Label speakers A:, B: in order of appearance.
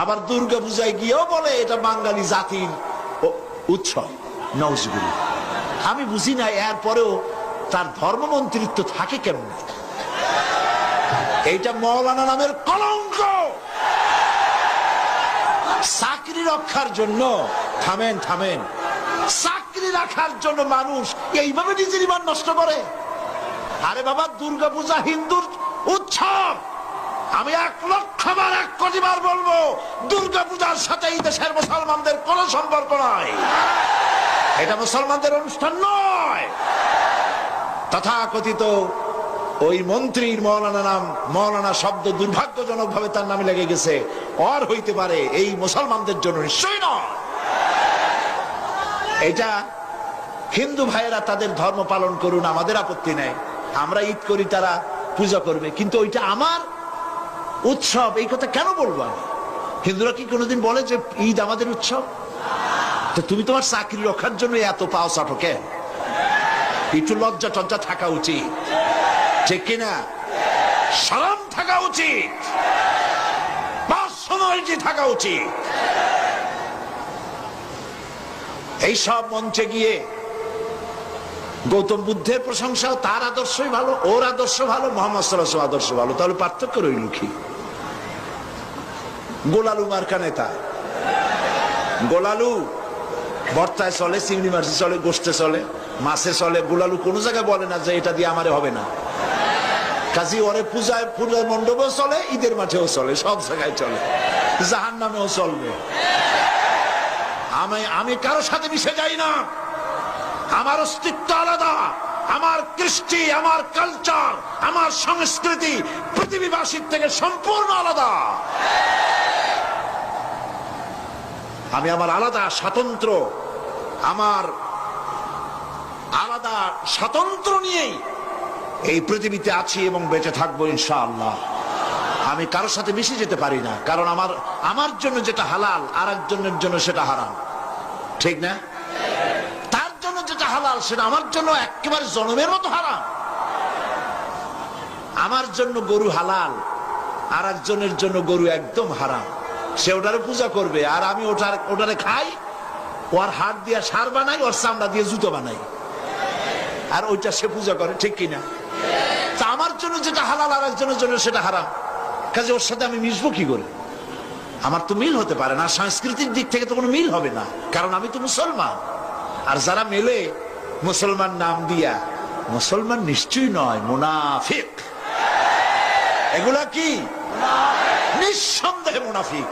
A: আবার দুর্গা পূজায় গিয়েও বলে এটা বাঙালি জাতির উৎসব। নওয়াজুবিল্লাহ। আমি বুঝি না এরপরেও তার ধর্মমন্ত্রিত্ব থাকে কেমন। এইটা মৌলানা নামের কলঙ্ক। চাকরি রক্ষার জন্য থামেন থামেন, চাকরি রাখার জন্য মানুষ এইভাবে নিজের ইমান নষ্ট করে। আরে বাবা, দুর্গা পূজা হিন্দুর উৎসব। আমি 1,00,000 বার 1 কোটি বার বলবো, দুর্গা পূজার সাথে এই দেশের মুসলমানদের কোনো সম্পর্ক নয়। এটা মুসলমানদের অনুষ্ঠান নয়। তথাকথিত ওই মন্ত্রীর মৌলানা নাম, মৌলানা শব্দ দুর্ভাগ্যজনক ভাবে তার নামে লেগে গেছে। আর হইতে পারে এই মুসলমানদের জন্য নিশ্চয়ই নয়। এটা হিন্দু ভাইয়েরা তাদের ধর্ম পালন করুন, আমাদের আপত্তি নেই। আমরা ঈদ করি, তারা পূজা করবে, কিন্তু ওইটা আমার উৎসব। এই কথা কেন বলবো আমি? হিন্দুরা কি কোনোদিন বলে যে ঈদ আমাদের উৎসব? তো তুমি তোমার চাকরি রক্ষার জন্য এত পাও চাটো কেন? একটু লজ্জা টজ্জা থাকা উচিত, ঠিক কিনা? শরম থাকা উচিত, পার্সোনালিটি থাকা উচিত। এই সব মঞ্চে গিয়ে গৌতম বুদ্ধের প্রশংসা, তার আদর্শই ভালো, ওর আদর্শ ভালো, মোহাম্মদ সাল্লাল্লাহু আলাইহি ওয়াসাল্লাম আদর্শ ভালো, তাহলে পার্থক্য রইল কি? গোলালু মার্কা নেতা, গোলালু ভর্তায় চলে, চিংড়ি মাছে চলে, গোশতে চলে, মাছে চলে। গোলালু কোন জায়গায় বলে না যে এটা দিয়ে আমারে হবে না। কাজী ওরে পূজায়, পূজার মণ্ডপেও চলে, ঈদের মাঠেও চলে, সব জায়গায় চলে, জাহান্নামেও চলবে। আমি কারোর সাথে মিশে যাই না। আমার অস্তিত্ব আলাদা, আমার কৃষ্টি, আমার কালচার, আমার সংস্কৃতি পৃথিবীবাসীর থেকে সম্পূর্ণ আলাদা। আমি আমার আলাদা স্বাতন্ত্র, আমার আলাদা স্বাতন্ত্র নিয়েই এই পৃথিবীতে আছি এবং বেঁচে থাকবো ইনশাআল্লাহ। আমি কারোর সাথে মিশে যেতে পারি না, কারণ আমার জন্য যেটা হালাল আর একজনের জন্য সেটা হারাম, ঠিক না? তার জন্য যেটা হালাল সেটা আমার জন্য একেবারে জনমের মতো হারাম। আমার জন্য গরু হালাল, আর একজনের জন্য গরু একদম হারাম। সে ওটারে পূজা করবে, আর আমি ওটারে খাই, ওর হাড় দিয়ে সার বানাই, ওর চামড়া দিয়ে জুতো বানাই, আর ওইটা সে পূজা করে, ঠিক কিনা? তা আমার জন্য যেটা হালাল আর একজনের জন্য সেটা হারাম, কাজে ওর সাথে আমি মিশবো কি করে? আমার তো মিল হতে পারে না, সাংস্কৃতিক দিক থেকে তো কোনো মিল হবে না, কারণ আমি তো মুসলমান। আর যারা মেলে মুসলমান নাম দিয়া, মুসলমান নিশ্চয়ই নয়, মুনাফিক। এগুলা কি? নিঃসন্দেহে মুনাফিক।